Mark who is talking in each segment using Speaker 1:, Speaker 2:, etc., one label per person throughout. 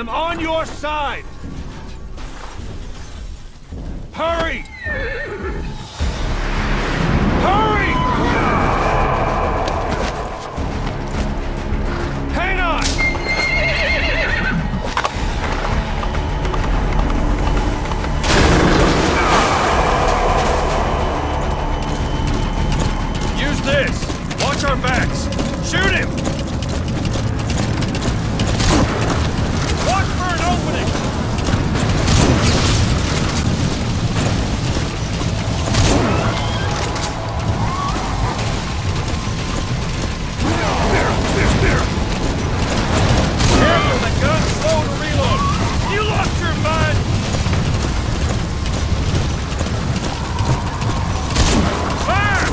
Speaker 1: I'm on your side! Hurry! Hurry! Hang on! Use this! Watch our backs! Shoot him! Watch for an opening! There! Careful, the gun's slow to reload! You lost your mind! Fire!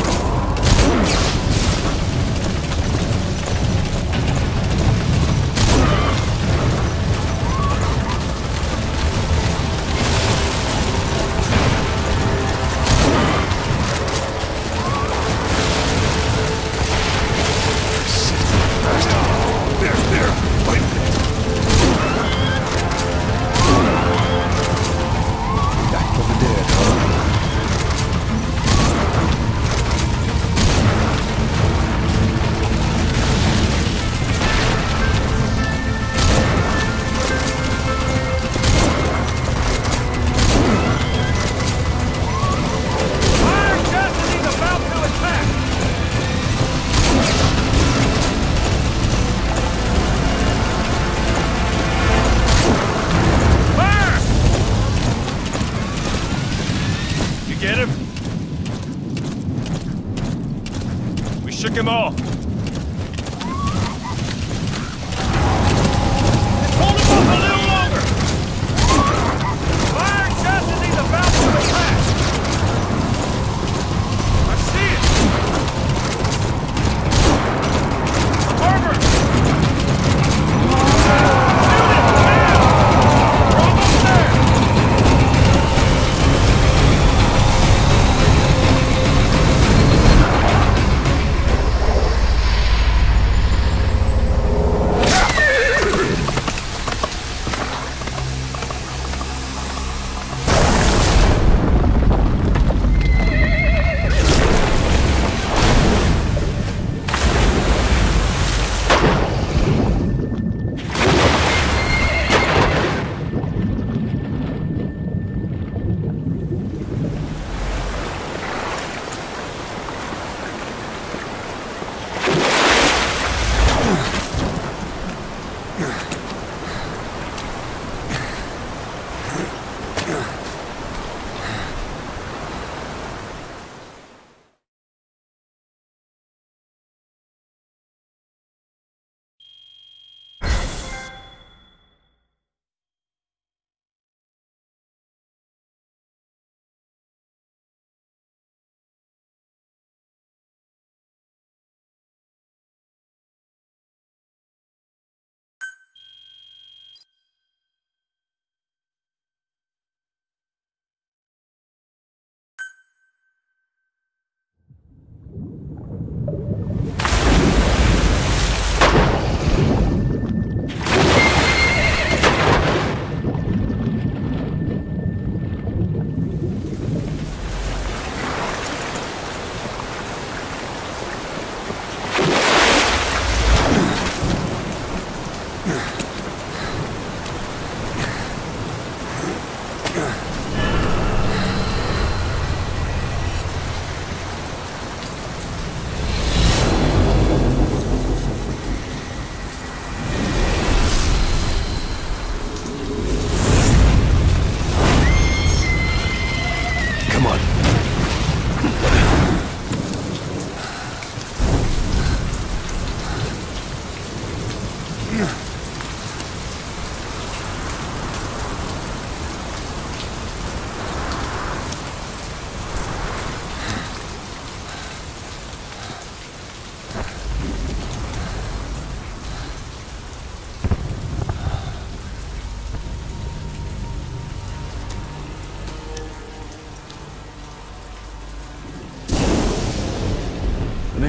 Speaker 1: Get him? We shook him off. Hold him up a little longer! Fire just as he's about to attack! I see it! Harbor! Shoot it! Now! We're almost there!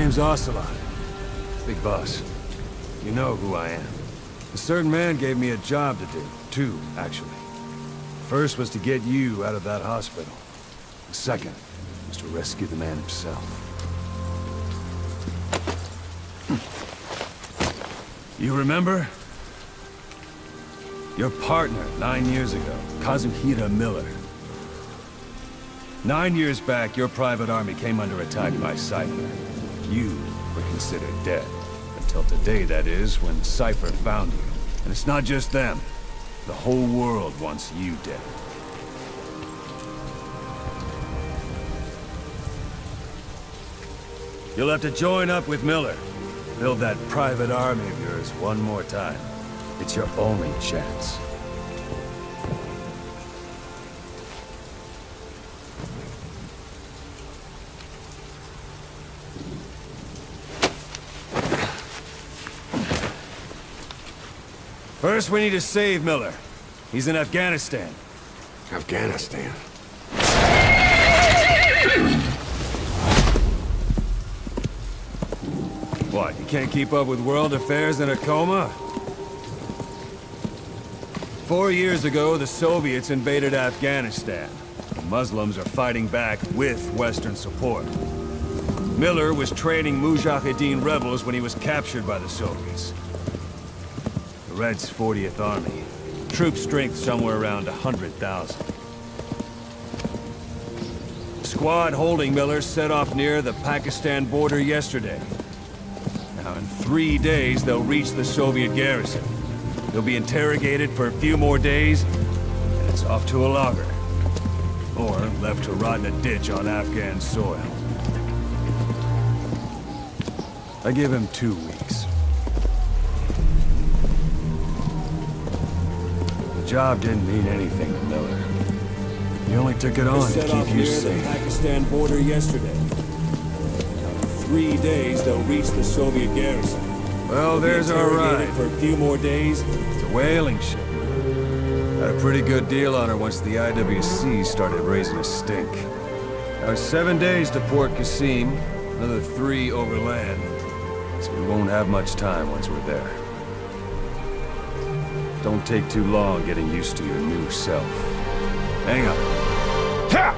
Speaker 2: name's Ocelot. Big boss. You know who I am. A certain man gave me a job to do. Two, actually. First was to get you out of that hospital. The second was to rescue the man himself. You remember? Your partner 9 years ago, Kazuhira Miller. 9 years back, your private army came under attack by Cypher. You were considered dead. Until today, that is, when Cypher found you. And it's not just them. The whole world wants you dead. You'll have to join up with Miller. Build that private army of yours one more time. It's your only chance. First, we need to save Miller. He's in Afghanistan.
Speaker 3: Afghanistan?
Speaker 2: What, you can't keep up with world affairs in a coma? 4 years ago, the Soviets invaded Afghanistan. The Muslims are fighting back with Western support. Miller was training Mujahideen rebels when he was captured by the Soviets. The Reds' 40th Army. Troop strength somewhere around 100,000. The squad holding Miller set off near the Pakistan border yesterday. Now, in 3 days, they'll reach the Soviet garrison. They'll be interrogated for a few more days, and it's off to a lager. Or left to rot in a ditch on Afghan soil. I give him 2 weeks. The job didn't mean anything to Miller. He only took it on to keep you safe. The Pakistan border yesterday. In 3 days, they'll reach the Soviet garrison. Well, there's our ride. For a few more days, it's a whaling ship. Had a pretty good deal on her once the IWC started raising a stink. Now 7 days to Port Qasim, another 3 overland. So we won't have much time once we're there. Don't take too long getting used to your new self. Hang on. Ha!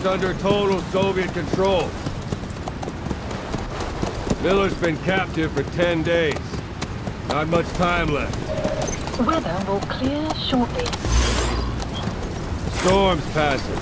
Speaker 4: is under total Soviet control. Miller's been captive for 10 days. Not much time left.
Speaker 1: Weather will clear shortly.
Speaker 4: Storm's passing.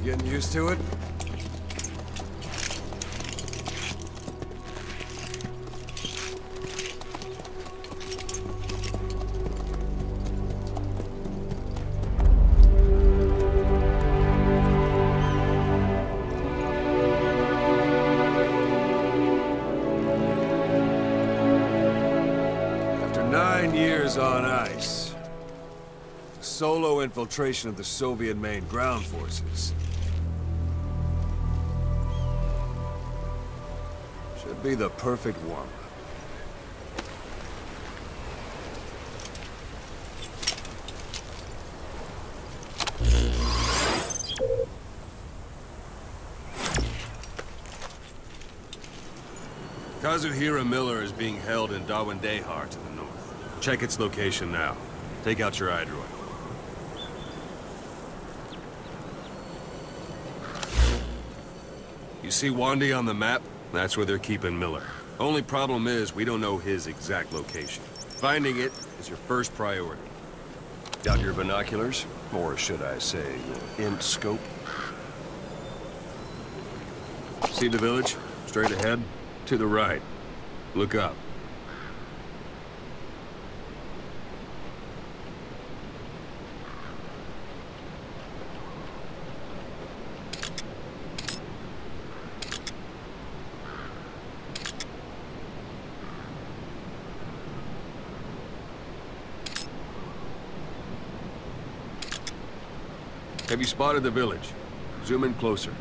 Speaker 2: Getting used to it? After 9 years on ice, solo infiltration of the Soviet main ground forces should be the perfect warm-up. Kazuhira Miller is being held in Dahwandehar to the north. Check its location now. Take out your iDroid. You see Wandi on the map? That's where they're keeping Miller. Only problem is, we don't know his exact location. Finding it is your first priority. Got your binoculars? Or should I say, imp scope? See the village? Straight ahead? To the right. Look up. Have you spotted the village? Zoom in closer.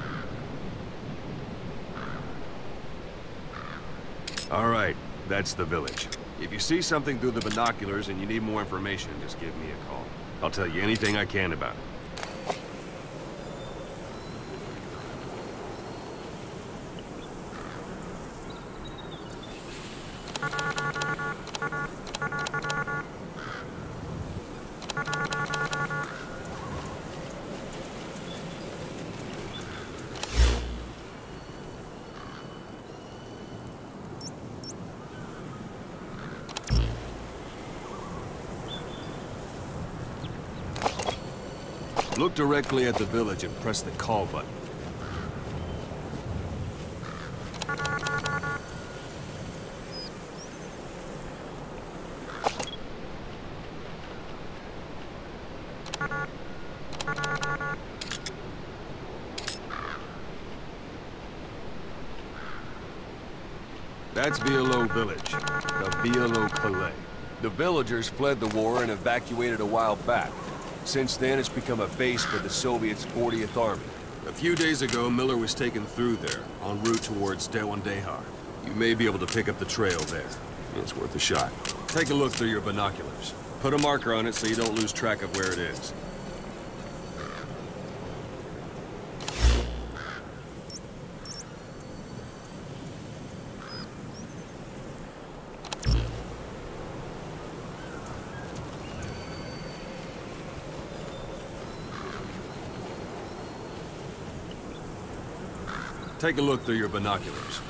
Speaker 2: All right, that's the village. If you see something through the binoculars and you need more information, just give me a call. I'll tell you anything I can about it. Look directly at the village and press the call button. That's Violo Village, the Violo Calais. The villagers fled the war and evacuated a while back. Since then, it's become a base for the Soviets' 40th Army. A few days ago, Miller was taken through there, en route towards Dahwandehar. You may be able to pick up the trail there. It's worth a shot. Take a look through your binoculars. Put a marker on it so you don't lose track of where it is. Take a look through your binoculars.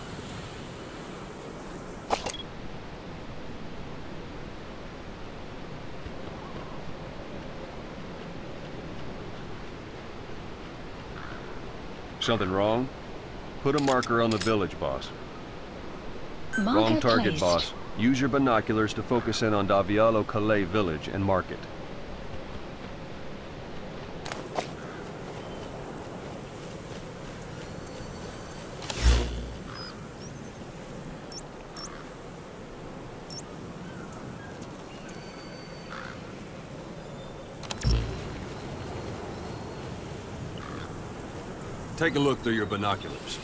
Speaker 2: Something wrong? Put a marker on the village, boss.
Speaker 1: Marker
Speaker 4: Wrong target,
Speaker 1: placed.
Speaker 4: boss. Use your binoculars to focus in on Davialo Calais village and mark it.
Speaker 2: Take a look through your binoculars.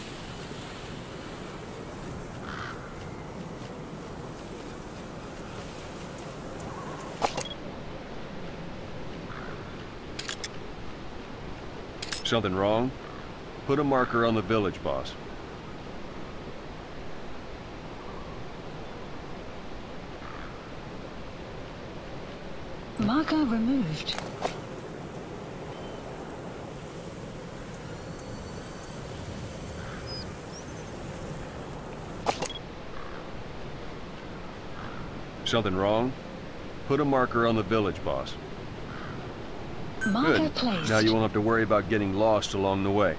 Speaker 4: Something wrong? Put a marker on the village, boss.
Speaker 1: Marker removed.
Speaker 4: Something wrong? Put a marker on the village, boss.
Speaker 1: Marker
Speaker 4: Good.
Speaker 1: placed.
Speaker 4: Now you won't have to worry about getting lost along the way.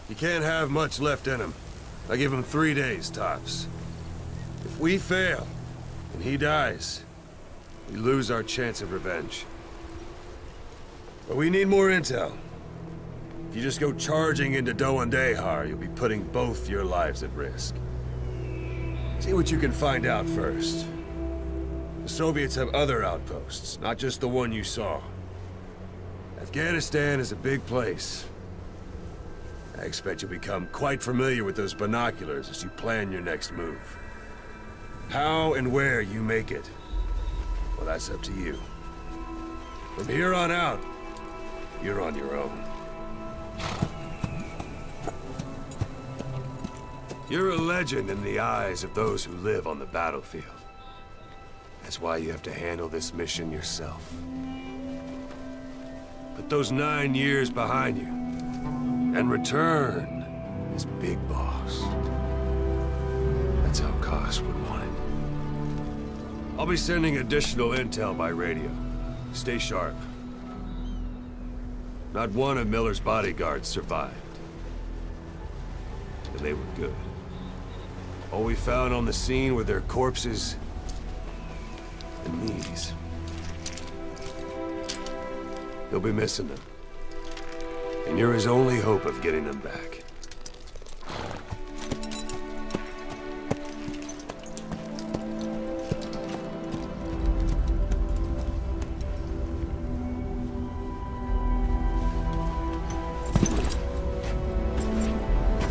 Speaker 2: You can't have much left in him. I give him 3 days, tops. If we fail, and he dies, we lose our chance of revenge. But we need more intel. If you just go charging into Doandehar, you'll be putting both your lives at risk. See what you can find out first. The Soviets have other outposts, not just the one you saw. Afghanistan is a big place. I expect you'll become quite familiar with those binoculars as you plan your next move. How and where you make it, well, that's up to you. From here on out, you're on your own. You're a legend in the eyes of those who live on the battlefield. That's why you have to handle this mission yourself. Put those 9 years behind you, and return as Big Boss. That's how Koss would want it. I'll be sending additional intel by radio. Stay sharp. Not one of Miller's bodyguards survived. And they were good. All we found on the scene were their corpses and knees. They'll be missing them. And you're his only hope of getting them back.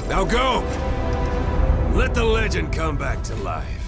Speaker 2: Now go! Let the legend come back to life.